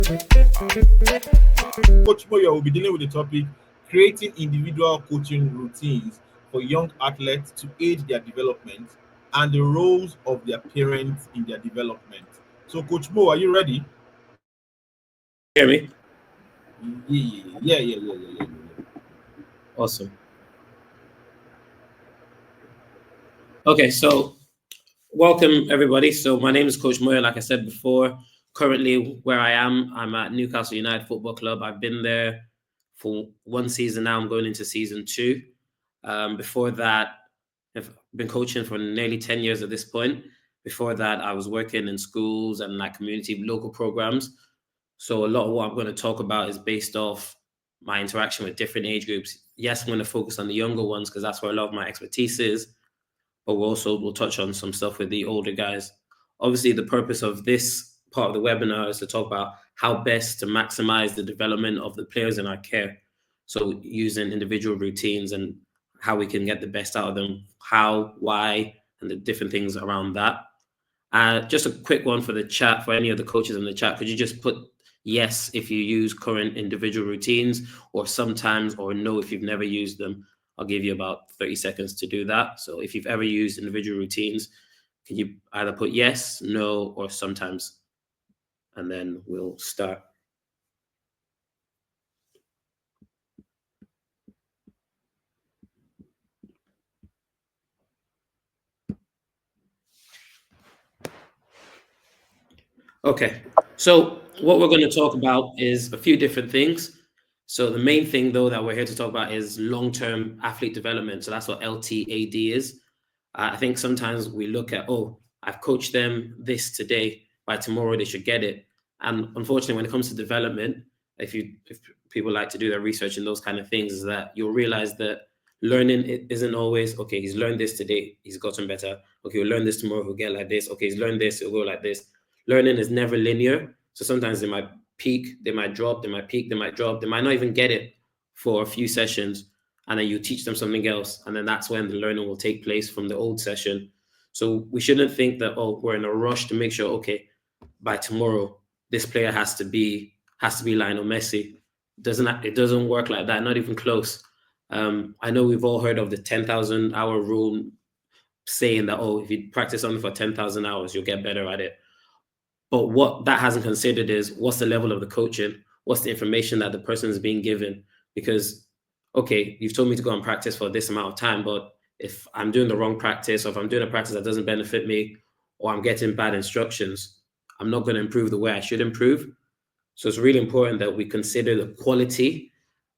Coach Moyo will be dealing with the topic creating individual coaching routines for young athletes to aid their development and the roles of their parents in their development. So, Coach Mo, are you ready? Hear me? Yeah. Awesome. Okay, so welcome everybody. So my name is Coach Moyo, like I said before. Currently, where I am, I'm at Newcastle United Football Club. I've been there for one season now. I'm going into season two. Before that, I've been coaching for nearly 10 years at this point. Before that, I was working in schools and like community local programs. So a lot of what I'm going to talk about is based off my interaction with different age groups. Yes, I'm going to focus on the younger ones because that's where a lot of my expertise is, but we'll touch on some stuff with the older guys. Obviously, the purpose of this part of the webinar is to talk about how best to maximize the development of the players in our care. So using individual routines and how we can get the best out of them, how, why, and the different things around that. Just a quick one for the chat, for any of the coaches in the chat. Could you just put yes if you use current individual routines, or sometimes, or no if you've never used them? I'll give you about 30 seconds to do that. So if you've ever used individual routines, can you either put yes, no, or sometimes? And then we'll start. Okay, so what we're going to talk about is a few different things. So the main thing, though, that we're here to talk about is long-term athlete development. So that's what LTAD is. I think sometimes we look at, oh, I've coached them this today, by tomorrow they should get it. And unfortunately, when it comes to development, if people like to do their research and those kind of things, is that you'll realize that learning it isn't always, okay, he's learned this today, he's gotten better. Okay, he'll learn this tomorrow, he'll get like this. Okay, he's learned this, he'll go like this. Learning is never linear. So sometimes they might peak, they might drop, they might peak, they might drop, they might not even get it for a few sessions. And then you teach them something else. And then that's when the learning will take place from the old session. So we shouldn't think that, oh, we're in a rush to make sure, okay, by tomorrow, this player has to be Lionel Messi. It doesn't work like that, not even close. I know we've all heard of the 10,000 hour rule, saying that, oh, if you practice something for 10,000 hours, you'll get better at it. But what that hasn't considered is what's the level of the coaching, what's the information that the person is being given. Because, okay, you've told me to go and practice for this amount of time, but if I'm doing the wrong practice, or if I'm doing a practice that doesn't benefit me, or I'm getting bad instructions, I'm not going to improve the way I should improve. So it's really important that we consider the quality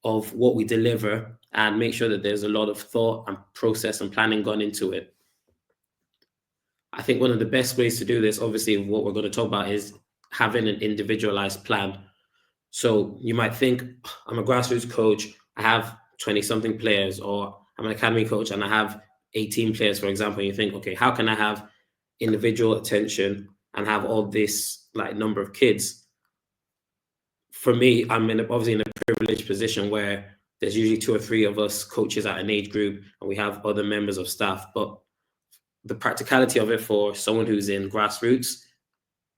of what we deliver and make sure that there's a lot of thought and process and planning gone into it. I think one of the best ways to do this, obviously, what we're going to talk about is having an individualized plan. So you might think, I'm a grassroots coach, I have 20 something players, or I'm an academy coach and I have 18 players, for example. And you think, okay, how can I have individual attention and have all this like number of kids? For me, I'm obviously in a privileged position where there's usually 2 or 3 of us coaches at an age group, and we have other members of staff. But the practicality of it for someone who's in grassroots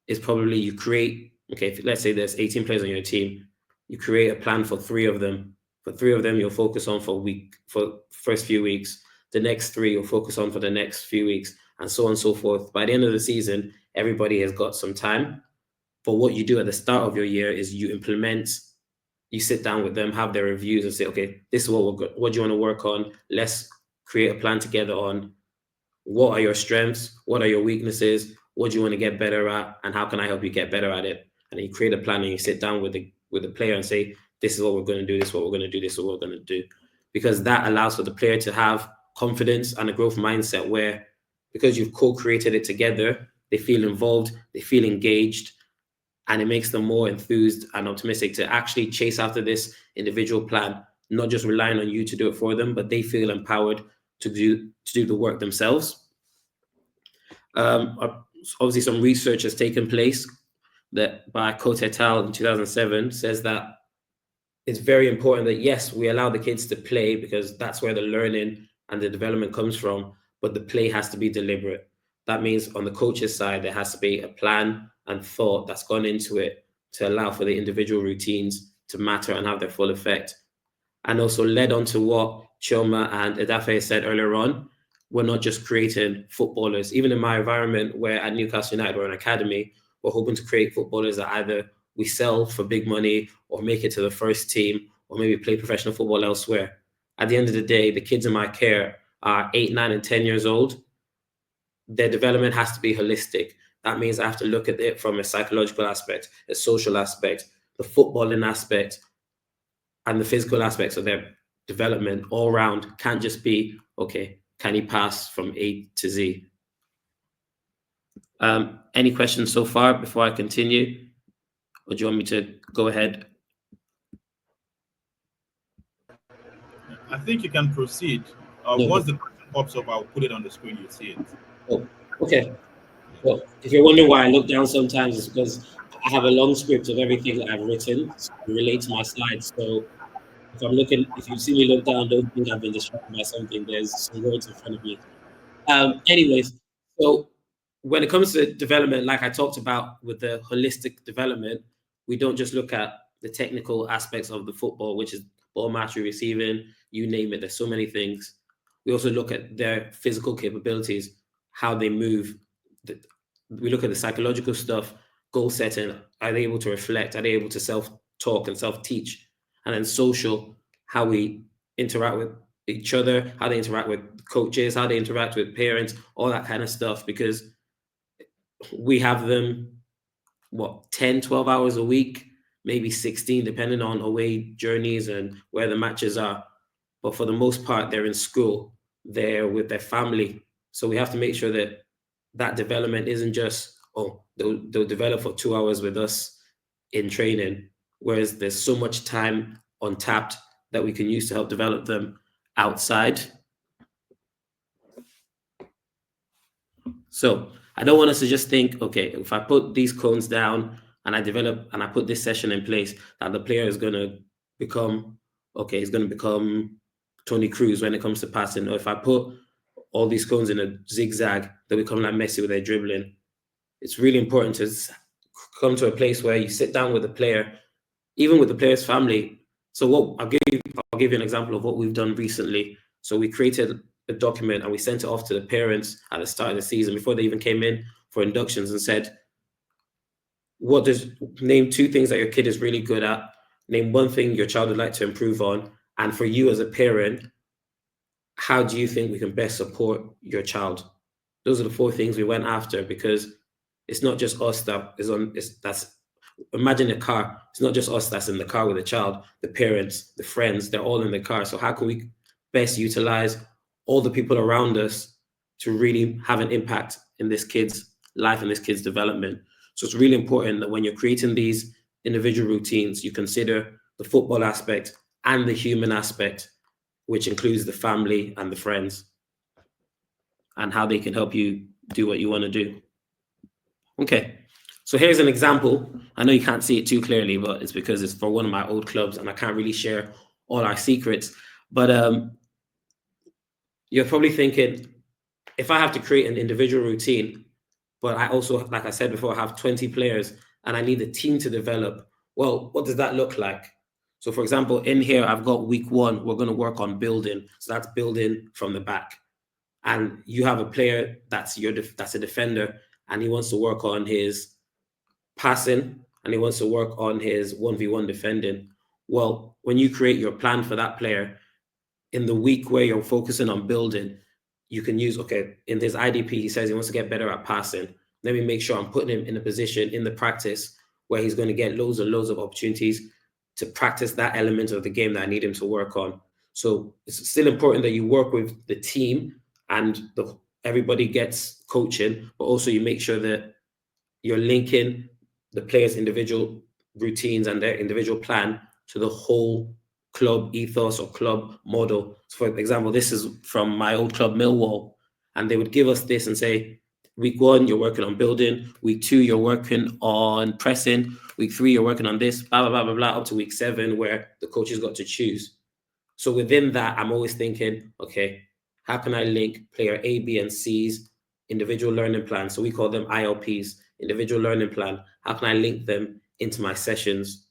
is probably you create, okay, if, let's say there's 18 players on your team, you create a plan for 3 of them. For 3 of them, you'll focus on for first few weeks. The next 3 you'll focus on for the next few weeks, and so on and so forth. By the end of the season, everybody has got some time. But what you do at the start of your year is you sit down with them, have their reviews, and say, okay, this is what what do you want to work on? Let's create a plan together on what are your strengths, what are your weaknesses, what do you want to get better at, and how can I help you get better at it? And then you create a plan and you sit down with the player and say, this is what we're going to do, this is what we're going to do, this is what we're going to do. Because that allows for the player to have confidence and a growth mindset where, because you've co-created it together, they feel involved, they feel engaged, and it makes them more enthused and optimistic to actually chase after this individual plan, not just relying on you to do it for them, but they feel empowered to do the work themselves. Obviously, some research has taken place that by Cote et al. In 2007 says that it's very important that, yes, we allow the kids to play because that's where the learning and the development comes from, but the play has to be deliberate. That means on the coach's side, there has to be a plan and thought that's gone into it to allow for the individual routines to matter and have their full effect. And also led on to what Choma and Edafe said earlier on, we're not just creating footballers. Even in my environment where at Newcastle United we're an academy, we're hoping to create footballers that either we sell for big money or make it to the first team or maybe play professional football elsewhere. At the end of the day, the kids in my care are 8, 9, and 10 years old. Their development has to be holistic. That means I have to look at it from a psychological aspect, a social aspect, the footballing aspect, and the physical aspects of their development all round. Can't just be, okay, can he pass from A to Z? Any questions so far before I continue? Or do you want me to go ahead? I think you can proceed. No. Once the question pops up, I'll put it on the screen. You see it. Oh, okay. Well, if you're wondering why I look down sometimes, it's because I have a long script of everything that I've written to relate to my slides. So if you see me look down, don't think I've been distracted by something. There's some words in front of me. Anyways, so when it comes to development, like I talked about with the holistic development, we don't just look at the technical aspects of the football, which is ball mastery, receiving, you name it. There's so many things. We also look at their physical capabilities, how they move. We look at the psychological stuff, goal setting. Are they able to reflect? Are they able to self-talk and self-teach? And then social, how we interact with each other, how they interact with coaches, how they interact with parents, all that kind of stuff, because we have them, 10, 12 hours a week, maybe 16, depending on away journeys and where the matches are. But for the most part, they're in school, they're with their family. So we have to make sure that that development isn't just, they'll develop for 2 hours with us in training, whereas there's so much time untapped that we can use to help develop them outside. So I don't want us to just think, okay, if I put these cones down and I put this session in place, that the player is going to become, he's going to become Tony Cruz when it comes to passing. Or if I put all these cones in a zigzag, they become like Messi with their dribbling. It's really important to come to a place where you sit down with the player, even with the player's family. So I'll give you an example of what we've done recently. So we created a document and we sent it off to the parents at the start of the season before they even came in for inductions and said, name 2 things that your kid is really good at, name 1 thing your child would like to improve on, and for you as a parent, how do you think we can best support your child? Those are the 4 things we went after, because it's not just us imagine a car. It's not just us that's in the car with the child, the parents, the friends, they're all in the car. So how can we best utilize all the people around us to really have an impact in this kid's life and this kid's development? So it's really important that when you're creating these individual routines, you consider the football aspect and the human aspect, which includes the family and the friends, and how they can help you do what you want to do. Okay, so here's an example. I know you can't see it too clearly, but it's because it's for one of my old clubs and I can't really share all our secrets. But you're probably thinking, if I have to create an individual routine, but I also, like I said before, I have 20 players and I need a team to develop, well, what does that look like? So for example, in here, I've got week 1, we're going to work on building. So that's building from the back. And you have a player that's a defender, and he wants to work on his passing and he wants to work on his 1v1 defending. Well, when you create your plan for that player, in the week where you're focusing on building, you can use, in his IDP, he says he wants to get better at passing. Let me make sure I'm putting him in a position in the practice where he's going to get loads and loads of opportunities to practice that element of the game that I need him to work on. So it's still important that you work with the team and everybody gets coaching, but also you make sure that you're linking the players' individual routines and their individual plan to the whole club ethos or club model. So for example, this is from my old club, Millwall, and they would give us this and say, week 1, you're working on building. Week 2, you're working on pressing. Week 3, you're working on this, blah, blah, blah, blah, blah, up to week 7, where the coaches got to choose. So within that, I'm always thinking, how can I link player A, B, and C's individual learning plan? So we call them ILPs, individual learning plan. How can I link them into my sessions.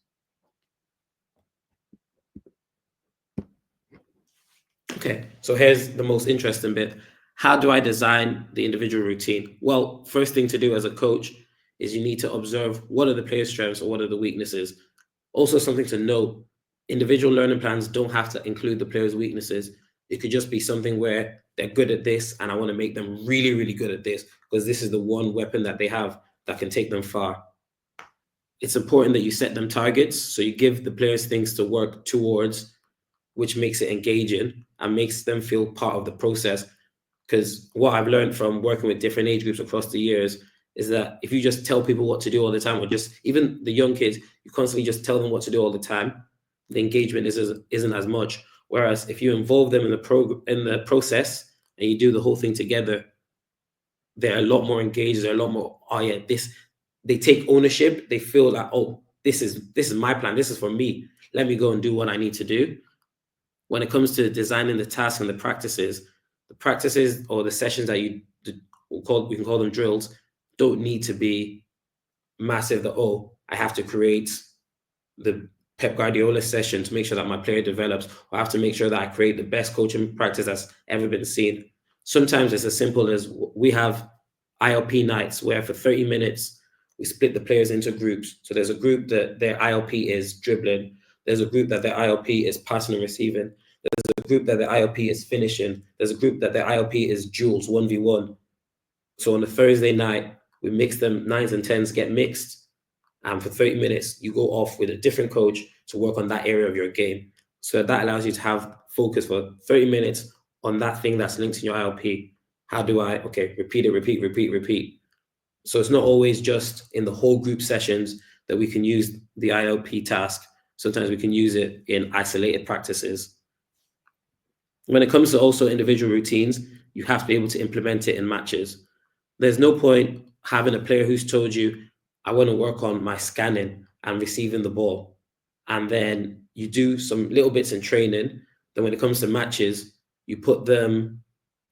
Okay, so here's the most interesting bit. How do I design the individual routine? Well, first thing to do as a coach is you need to observe what are the player's strengths or what are the weaknesses. Also, something to note, individual learning plans don't have to include the player's weaknesses. It could just be something where they're good at this and I want to make them really, really good at this because this is the one weapon that they have that can take them far. It's important that you set them targets. So you give the players things to work towards, which makes it engaging and makes them feel part of the process. Because what I've learned from working with different age groups across the years is that if you just tell people what to do all the time, or just even the young kids, you constantly just tell them what to do all the time, the engagement isn't as much. Whereas if you involve them in the process and you do the whole thing together, they're a lot more engaged. They're a lot more, oh yeah, they take ownership. They feel like, oh, this is my plan. This is for me. Let me go and do what I need to do. When it comes to designing the tasks and the practices or the sessions that we can call them drills, don't need to be massive that, oh, I have to create the Pep Guardiola session to make sure that my player develops, or I have to make sure that I create the best coaching practice that's ever been seen. Sometimes it's as simple as we have ILP nights where for 30 minutes, we split the players into groups. So there's a group that their ILP is dribbling. There's a group that their ILP is passing and receiving. There's a group that their ILP is finishing. There's a group that their ILP is duels, 1v1. So on a Thursday night, we mix them, 9s and 10s get mixed. And for 30 minutes, you go off with a different coach to work on that area of your game. So that allows you to have focus for 30 minutes on that thing that's linked in your ILP. How do I, repeat it, repeat. So it's not always just in the whole group sessions that we can use the ILP task. Sometimes we can use it in isolated practices. When it comes to also individual routines, you have to be able to implement it in matches. There's no point having a player who's told you, I want to work on my scanning and receiving the ball. And then you do some little bits in training. Then when it comes to matches, you put them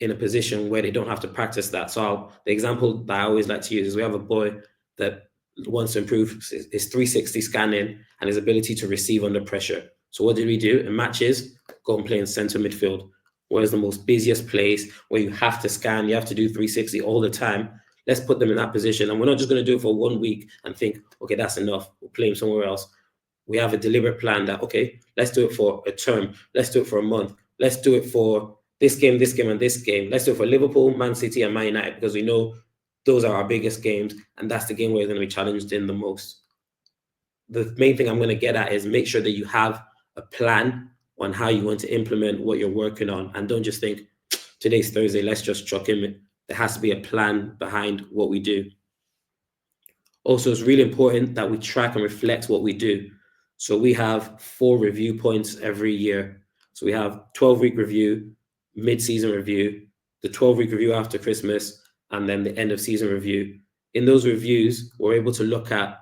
in a position where they don't have to practice that. So the example that I always like to use is we have a boy that wants to improve his 360 scanning and his ability to receive under pressure. So what did we do? In matches, go and play in center midfield. Where's the most busiest place where you have to scan, you have to do 360 all the time. Let's put them in that position. And we're not just going to do it for 1 week and think, okay, that's enough. We'll play him somewhere else. We have a deliberate plan that, okay, let's do it for a term. Let's do it for a month. Let's do it for this game, and this game. Let's do it for Liverpool, Man City, and Man United, because we know those are our biggest games. And that's the game where you're going to be challenged in the most. The main thing I'm going to get at is make sure that you have a plan on how you want to implement what you're working on. And don't just think, today's Thursday, let's just chuck him in. There has to be a plan behind what we do. Also, it's really important that we track and reflect what we do. So we have 4 review points every year. So we have 12-week review, mid-season review, the 12-week review after Christmas, and then the end of season review. In those reviews, we're able to look at,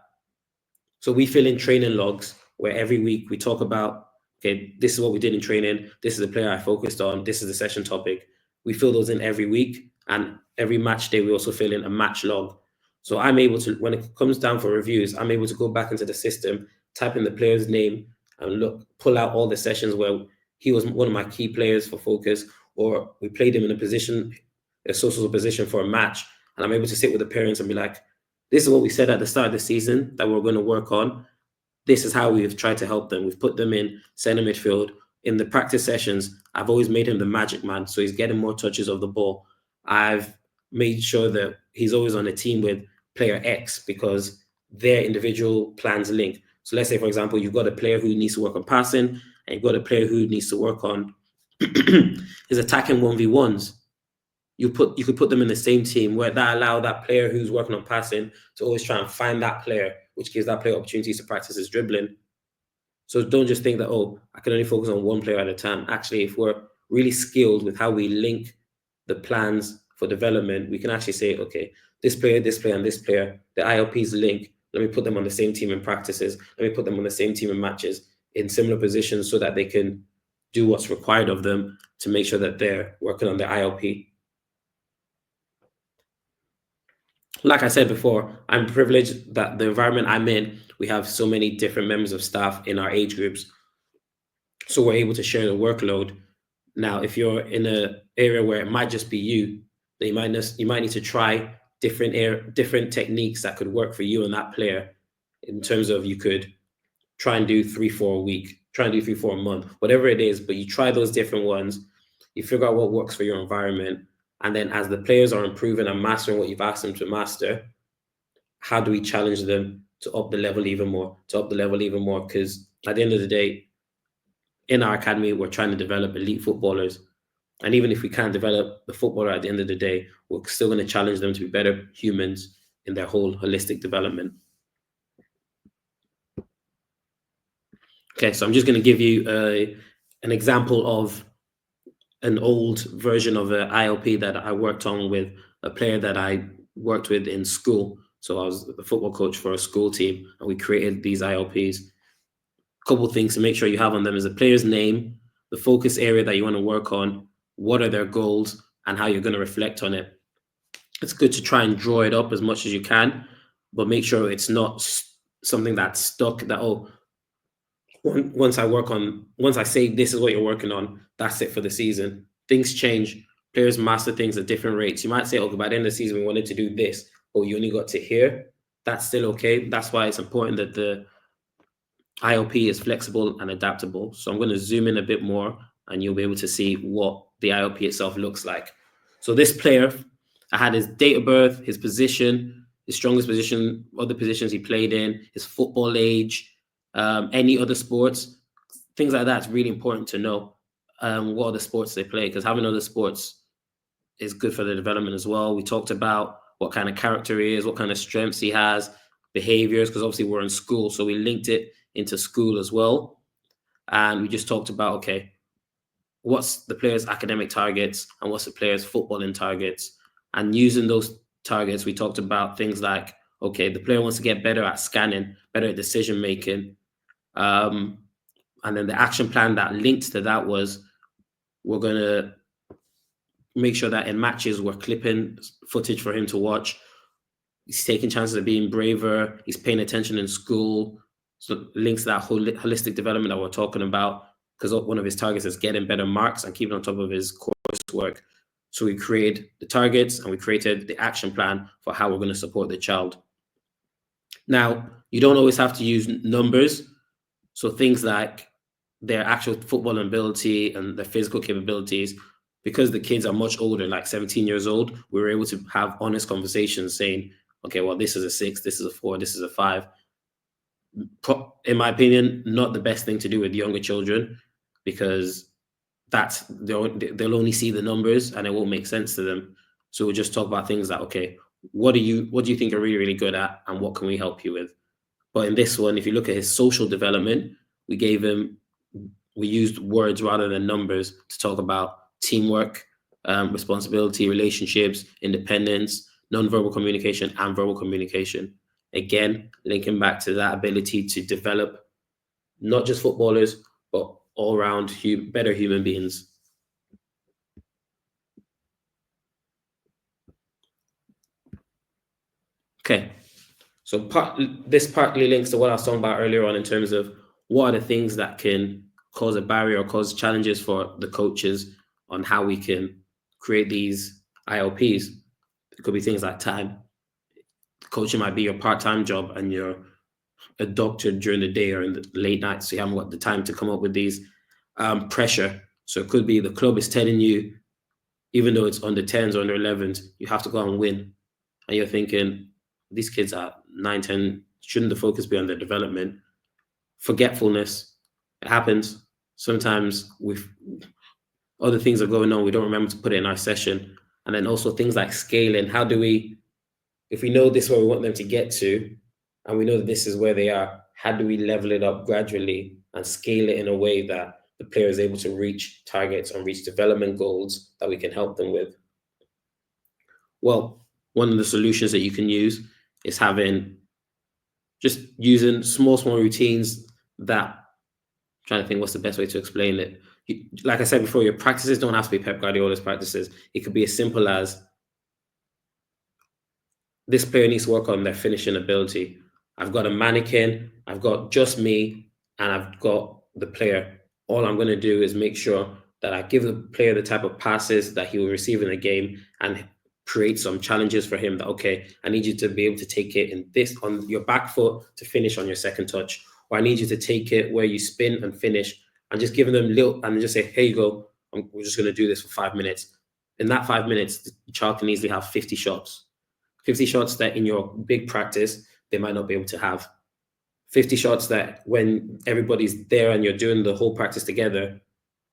so we fill in training logs where every week we talk about, okay, this is what we did in training. This is the player I focused on. This is the session topic. We fill those in every week, and every match day, we also fill in a match log. So I'm able to, when it comes down for reviews, I'm able to go back into the system, type in the player's name, and pull out all the sessions where he was one of my key players for focus, or we played him in a social position for a match, and I'm able to sit with the parents and be like, this is what we said at the start of the season that we're going to work on. This is how we've tried to help them. We've put them in center midfield. In the practice sessions, I've always made him the magic man, so he's getting more touches of the ball. I've made sure that he's always on a team with player X because their individual plans link. So let's say, for example, you've got a player who needs to work on passing, and you've got a player who needs to work on his attacking 1v1s. You could put them in the same team where that allow that player who's working on passing to always try and find that player, which gives that player opportunities to practice his dribbling. So don't just think that, oh, I can only focus on one player at a time. Actually, if we're really skilled with how we link the plans for development, we can actually say, okay, this player, and this player, the ILPs link. Let me put them on the same team in practices. Let me put them on the same team in matches in similar positions so that they can do what's required of them to make sure that they're working on their ILP. Like I said before, I'm privileged that the environment I'm in, we have so many different members of staff in our age groups, so we're able to share the workload. Now, if you're in an area where it might just be you, then you might need to try different techniques that could work for you and that player. In terms of, you could try and do 3-4 a week, try and do 3-4 a month, whatever it is. But you try those different ones, you figure out what works for your environment, and then as the players are improving and mastering what you've asked them to master, how do we challenge them to up the level even more, Because at the end of the day, in our academy, we're trying to develop elite footballers. And even if we can't develop the footballer at the end of the day, we're still going to challenge them to be better humans in their whole holistic development. Okay, so I'm just going to give you an example of an old version of an ILP that I worked on with a player that I worked with in school. So I was the football coach for a school team, and we created these ILPs. Couple things to make sure you have on them is the player's name, the focus area that you want to work on, what are their goals, and how you're going to reflect on it. It's good to try and draw it up as much as you can, but make sure it's not something that's stuck. That, oh, once I say this is what you're working on, that's it for the season. Things change. Players master things at different rates. You might say, okay, by the end of the season we wanted to do this, but you only got to here. That's still okay. That's why it's important that the IOP is flexible and adaptable. So I'm going to zoom in a bit more and you'll be able to see what the IOP itself looks like. So this player, I had his date of birth, his position, his strongest position, other positions he played in, his football age, any other sports, things like that. It's really important to know what other sports they play, because having other sports is good for the development as well. We talked about what kind of character he is, what kind of strengths he has, behaviors, because obviously we're in school, so we linked it into school as well. And we just talked about, okay, what's the player's academic targets and what's the player's footballing targets. And using those targets, we talked about things like, okay, the player wants to get better at scanning, better at decision making. And then the action plan that linked to that was, we're going to make sure that in matches we're clipping footage for him to watch. He's taking chances of being braver. He's paying attention in school. So links that whole holistic development that we're talking about, because one of his targets is getting better marks and keeping on top of his coursework. So we created the targets and we created the action plan for how we're going to support the child. Now, you don't always have to use numbers. So things like their actual football ability and their physical capabilities, because the kids are much older, like 17 years old, we were able to have honest conversations saying, okay, well, this is a 6, this is a 4, this is a 5. In my opinion, not the best thing to do with younger children, because they'll only see the numbers and it won't make sense to them. So we'll just talk about things like, okay, what do you think you're really, really good at, and what can we help you with? But in this one, if you look at his social development, we used words rather than numbers to talk about teamwork, responsibility, relationships, independence, nonverbal communication, and verbal communication. Again, linking back to that ability to develop not just footballers, but all around better human beings. Okay, so this partly links to what I was talking about earlier on in terms of what are the things that can cause a barrier or cause challenges for the coaches on how we can create these ILPs. It could be things like time. Coaching might be your part-time job and you're a doctor during the day or in the late nights, so you haven't got the time to come up with these pressure. So it could be the club is telling you, even though it's under 10s or under 11s, you have to go and win. And you're thinking, these kids are 9, 10, shouldn't the focus be on their development? Forgetfulness, it happens. Sometimes with other things are going on, we don't remember to put it in our session. And then also things like scaling. How do we, if we know this is where we want them to get to, and we know that this is where they are, how do we level it up gradually and scale it in a way that the player is able to reach targets and reach development goals that we can help them with? Well, one of the solutions that you can use is just using small routines that, I'm trying to think what's the best way to explain it. Like I said before, your practices don't have to be Pep Guardiola's practices. It could be as simple as this player needs to work on their finishing ability. I've got a mannequin, I've got just me, and I've got the player. All I'm going to do is make sure that I give the player the type of passes that he will receive in the game and create some challenges for him that, okay, I need you to be able to take it in this on your back foot to finish on your second touch. Or I need you to take it where you spin and finish, and just giving them little and just say, here you go. We're just going to do this for 5 minutes. In that 5 minutes, the child can easily have 50 shots. 50 shots that in your big practice, they might not be able to have. 50 shots that when everybody's there and you're doing the whole practice together,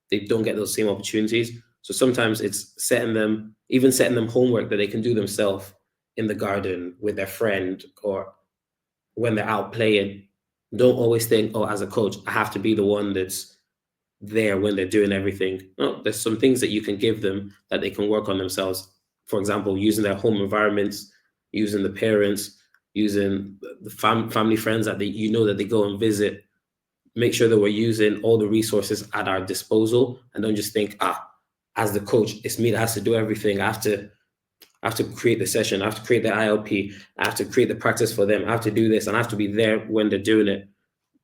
they don't get those same opportunities. So sometimes it's even setting them homework that they can do themselves in the garden with their friend or when they're out playing. Don't always think, oh, as a coach, I have to be the one that's there when they're doing everything. No, there's some things that you can give them that they can work on themselves. For example, using their home environments, using the parents, using the family friends that that they go and visit. Make sure that we're using all the resources at our disposal, and don't just think, as the coach, it's me that has to do everything. I have to create the session. I have to create the ILP. I have to create the practice for them. I have to do this, and I have to be there when they're doing it.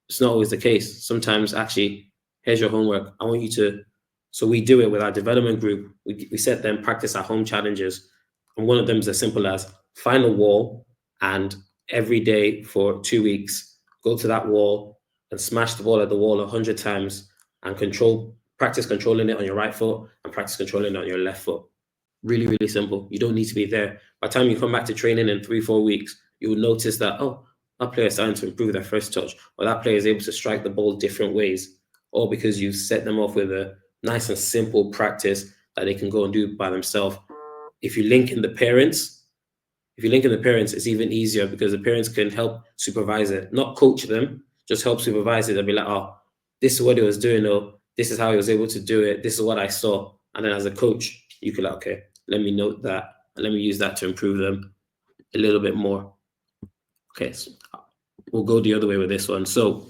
It's not always the case. Sometimes, actually, here's your homework. I want you to. So we do it with our development group. We set them practice at home challenges, and one of them is as simple as find a wall, and every day for 2 weeks, go to that wall and smash the ball at the wall 100 times, and practice controlling it on your right foot and practice controlling it on your left foot. Really, really simple. You don't need to be there. By the time you come back to training in 3-4 weeks, you will notice that, oh, that player is starting to improve their first touch, or that player is able to strike the ball different ways, or because you've set them off with a nice and simple practice that they can go and do by themselves. If you link in the parents, it's even easier because the parents can help supervise it, not coach them, just help supervise it. They'll be like, oh, this is what he was doing, or this is how he was able to do it. This is what I saw. And then as a coach, you can like, okay, let me note that and let me use that to improve them a little bit more. Okay, so we'll go the other way with this one. So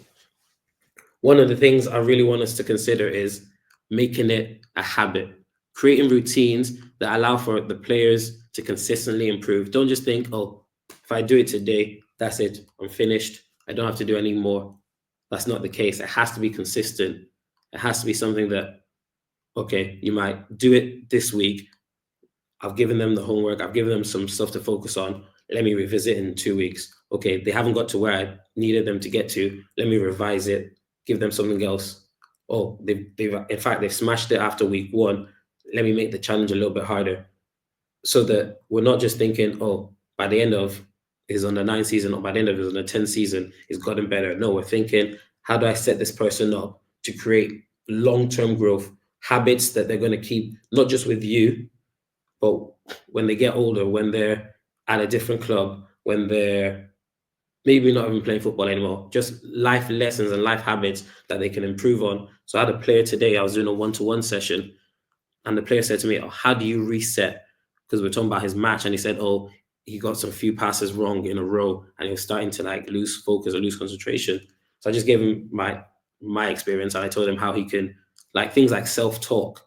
one of the things I really want us to consider is making it a habit, creating routines that allow for the players to consistently improve. Don't just think, oh, if I do it today, that's it, I'm finished. I don't have to do any more. That's not the case. It has to be consistent. It has to be something that, okay, you might do it this week. I've given them the homework. I've given them some stuff to focus on. Let me revisit in 2 weeks. Okay, they haven't got to where I needed them to get to. Let me revise it, give them something else. Oh, they've smashed it after week 1. Let me make the challenge a little bit harder, so that we're not just thinking, oh, by the end of his under 9 season or by the end of his under 10 season, he's gotten better. No, we're thinking, how do I set this person up to create long-term growth, habits that they're going to keep, not just with you, but when they get older, when they're at a different club, when they're maybe not even playing football anymore, just life lessons and life habits that they can improve on. So I had a player today, I was doing a one-to-one session, and the player said to me, oh, how do you reset? Because we're talking about his match, and he said, oh, he got some few passes wrong in a row, and he was starting to like lose focus or lose concentration. So I just gave him my experience, and I told him how he can, like things like self-talk.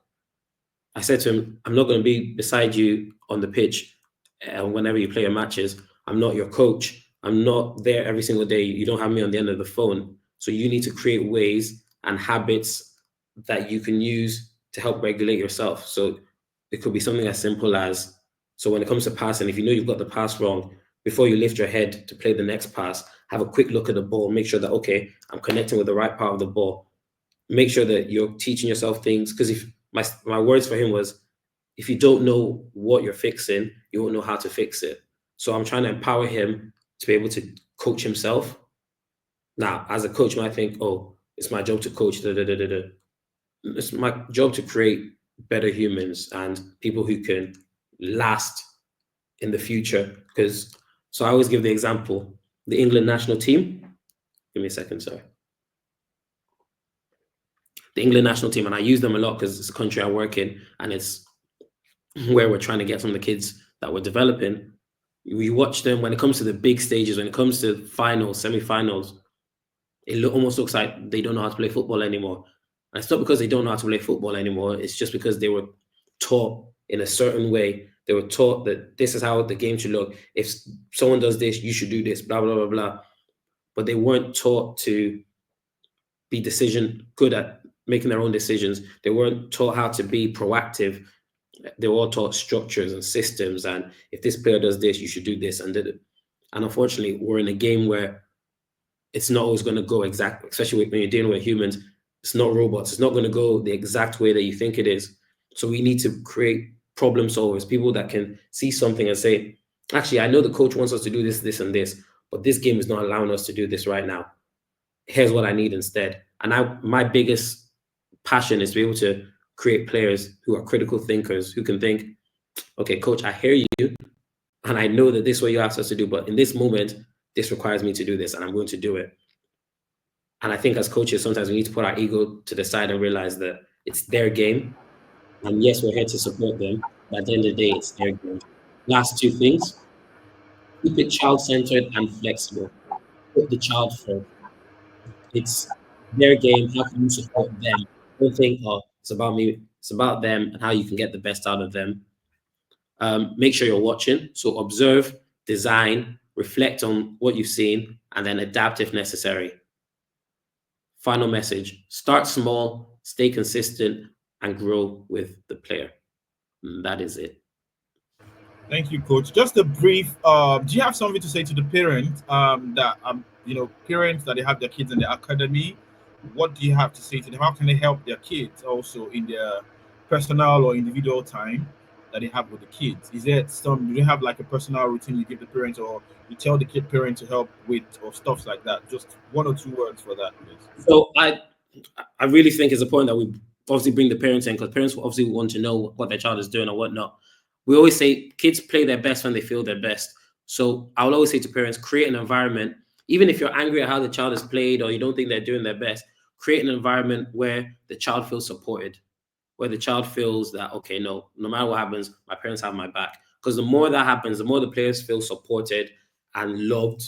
I said to him, I'm not going to be beside you on the pitch whenever you play your matches. I'm not your coach. I'm not there every single day. You don't have me on the end of the phone. So you need to create ways and habits that you can use to help regulate yourself. So it could be something as simple as, so when it comes to passing, if you know you've got the pass wrong, before you lift your head to play the next pass, have a quick look at the ball, make sure that, okay, I'm connecting with the right part of the ball. Make sure that you're teaching yourself things. Because if my words for him was, if you don't know what you're fixing, you won't know how to fix it. So I'm trying to empower him to be able to coach himself. Now, as a coach, you might think, oh, it's my job to coach. It's my job to create better humans and people who can last in the future. So I always give the example, the England national team. Give me a second, sorry. The England national team, and I use them a lot because it's the country I work in, and it's where we're trying to get some of the kids that we're developing. We watch them when it comes to the big stages, when it comes to finals, semi-finals, it almost looks like they don't know how to play football anymore. And it's not because they don't know how to play football anymore. It's just because they were taught in a certain way They were taught that this is how the game should look. If someone does this, you should do this, blah, blah, blah, blah. But they weren't taught to be good at making their own decisions. They weren't taught how to be proactive. They were all taught structures and systems. And if this player does this, you should do this and did it. And unfortunately, we're in a game where it's not always going to go exactly, especially when you're dealing with humans. It's not robots. It's not going to go the exact way that you think it is. So we need to create problem solvers, people that can see something and say, actually, I know the coach wants us to do this, this, and this, but this game is not allowing us to do this right now. Here's what I need instead. And my biggest passion is to be able to create players who are critical thinkers, who can think, okay, coach, I hear you, and I know that this is what you asked us to do, but in this moment, this requires me to do this, and I'm going to do it. And I think as coaches, sometimes we need to put our ego to the side and realize that it's their game. And yes, we're here to support them, but at the end of the day, it's their game. Last two things, keep it child-centered and flexible. Put the child first. It's their game. How can you support them? Don't think, oh, it's about me. It's about them and how you can get the best out of them. Make sure you're watching. So observe, design, reflect on what you've seen, and then adapt if necessary. Final message, start small, stay consistent, and grow with the player. And that is it. Thank you, Coach. Just a brief. Do you have something to say to the parent that parents that they have their kids in the academy? What do you have to say to them? How can they help their kids also in their personal or individual time that they have with the kids? Is there some? Do you have like a personal routine you give the parents, or you tell the kid parent to help with, or stuff like that? Just one or two words for that, please. So I really think it's important that we obviously bring the parents in, because parents obviously want to know what their child is doing or whatnot. We always say kids play their best when they feel their best. So I will always say to parents, create an environment, even if you're angry at how the child is played or you don't think they're doing their best, create an environment where the child feels supported, where the child feels that, okay, no matter what happens, my parents have my back. Because the more that happens, the more the players feel supported and loved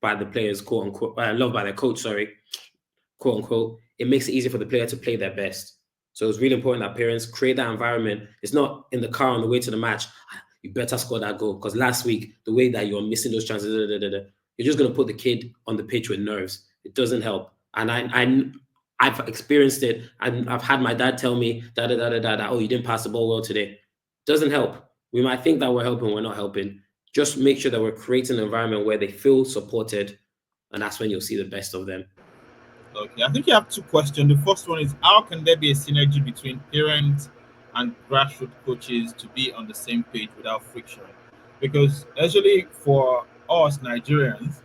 by the players, quote unquote, loved by their coach, sorry, quote unquote, it makes it easier for the player to play their best. So it's really important that parents create that environment. It's not in the car on the way to the match, you better score that goal. Because last week, the way that you're missing those chances, you're just going to put the kid on the pitch with nerves. It doesn't help. And I've experienced it. And I've had my dad tell me, oh, you didn't pass the ball well today. It doesn't help. We might think that we're helping, we're not helping. Just make sure that we're creating an environment where they feel supported. And that's when you'll see the best of them. Okay, I think you have two questions. The first one is, how can there be a synergy between parents and grassroots coaches to be on the same page without friction? Because actually, for us Nigerians,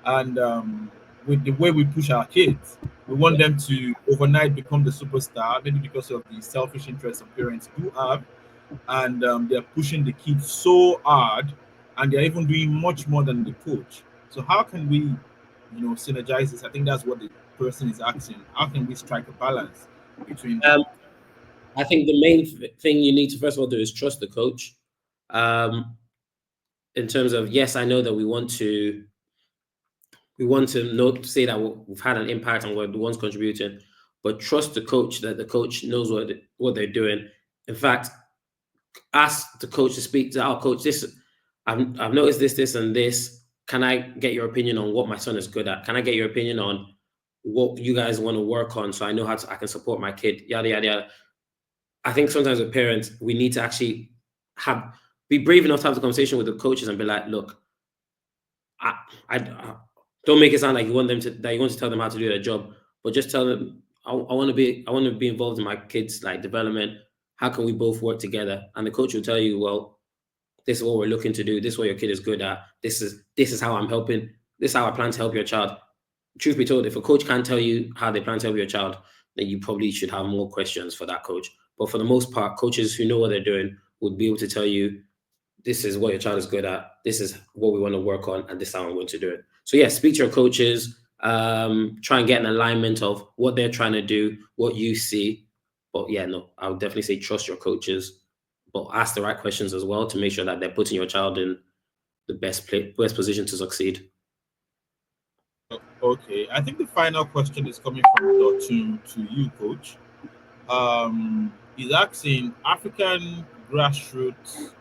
and with the way we push our kids, we want them to overnight become the superstar, maybe because of the selfish interests of parents do have, and they're pushing the kids so hard, and they're even doing much more than the coach. So how can we, synergize this? I think that's what the person is asking. How can we strike a balance between that? I think the main thing you need to first of all do is trust the coach. In terms of, yes, I know that we want to say that we've had an impact and we're the ones contributing, but trust the coach that the coach knows what they're doing. In fact, ask the coach to speak to our coach. I've noticed this, and this. Can I get your opinion on what my son is good at? Can I get your opinion on what you guys want to work on, so I know I can support my kid? Yada yada yada. I think sometimes with parents, we need to actually be brave enough to have the conversation with the coaches and be like, look, I don't make it sound like you want to tell them how to do their job, but just tell them I want to be involved in my kids' like development. How can we both work together? And the coach will tell you, well, this is what we're looking to do. This is what your kid is good at. This is how I'm helping. This is how I plan to help your child. Truth be told, if a coach can't tell you how they plan to help your child, then you probably should have more questions for that coach. But for the most part, coaches who know what they're doing would be able to tell you, this is what your child is good at. This is what we want to work on, and this is how I'm going to do it. So yeah, speak to your coaches. Try and get an alignment of what they're trying to do, what you see. But yeah, no, I would definitely say trust your coaches, but ask the right questions as well to make sure that they're putting your child in the best position to succeed. Okay, I think the final question is coming from Dotun to you, Coach. He's asking, African grassroots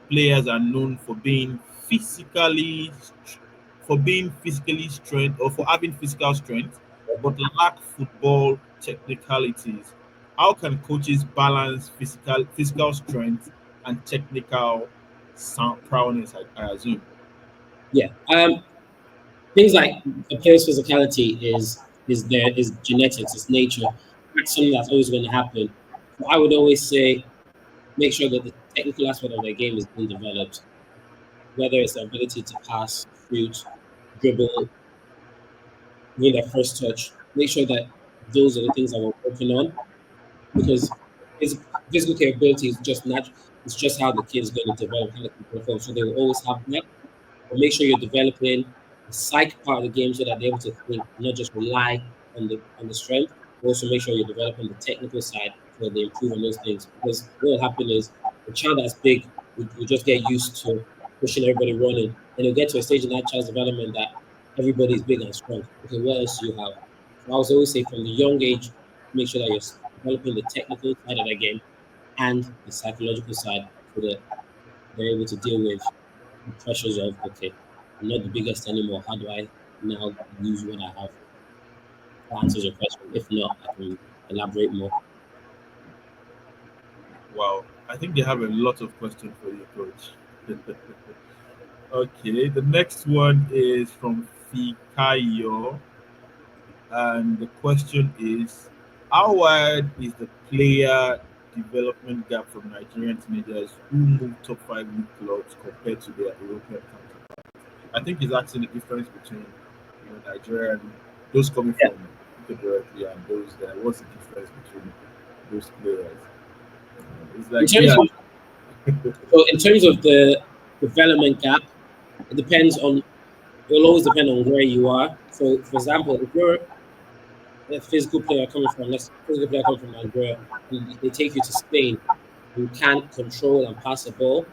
players are known for being physically strength or for having physical strength, but lack football technicalities. How can coaches balance physical strength and technical sound prowess? I assume. Yeah. Things like a player's physicality is genetics, it's nature. That's something that's always going to happen. So I would always say make sure that the technical aspect of their game is being developed, whether it's the ability to pass, shoot, dribble, win their first touch. Make sure that those are the things that we're working on because his physical capability is just natural. It's just how the kid is going to develop, how the kid perform. So they will always have that. But make sure you're developing the psych part of the game so that they're able to think, not just rely on the strength, but also make sure you're developing the technical side so that they improve on those things. Because what will happen is a child that's big will just get used to pushing everybody running. And it'll get to a stage in that child's development that everybody's big and strong. Okay, what else do you have? So I was always say from the young age, make sure that you're developing the technical side of the game and the psychological side so that they're able to deal with the pressures of okay, I'm not the biggest anymore. How do I now use what I have? That answers your question. If not, I can elaborate more. Wow, I think they have a lot of questions for you, coach. Okay, the next one is from Fikayo, and the question is: how wide is the player development gap from Nigerian teenagers who move top five league clubs compared to their European counterparts? I think he's asking the difference between Nigeria and those coming Yeah. from directly and those that. What's the difference between those players? It's In like terms of in terms of the development gap, it depends on. It will always depend on where you are. So, for example, if you're a physical player coming from, let's physical player coming from Nigeria, and they take you to Spain, you can't control and pass the ball.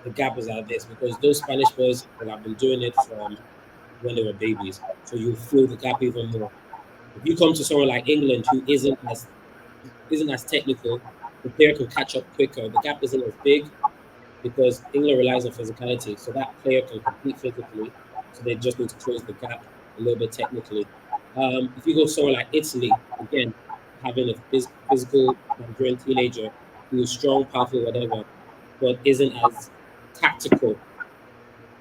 The gap is at this because those Spanish boys will have been doing it from when they were babies. So you feel the gap even more. If you come to someone like England who isn't as technical, the player can catch up quicker. The gap isn't as big because England relies on physicality. So that player can compete physically. So they just need to close the gap a little bit technically. If you go somewhere like Italy, again, having a physical Nigerian teenager who is strong, powerful, whatever, but isn't as tactical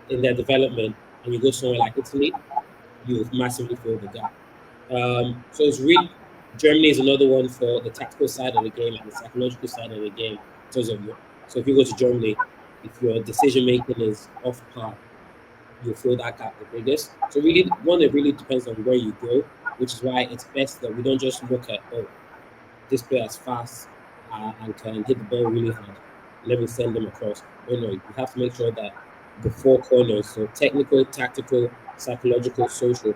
in their development, and you go somewhere like Italy, you massively fill the gap. So it's really Germany is another one for the tactical side of the game and the psychological side of the game. In terms of so if you go to Germany, if your decision making is off par, you'll fill that gap the biggest. So really, one it really depends on where you go, which is why it's best that we don't just look at this player is fast and can hit the ball really hard. Let me send them across. No, you have to make sure that the four corners, so technical, tactical, psychological, social,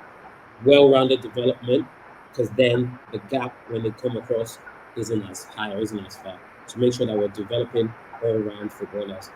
well-rounded development, because then the gap when they come across isn't as high or isn't as far. So make sure that we're developing all-round footballers.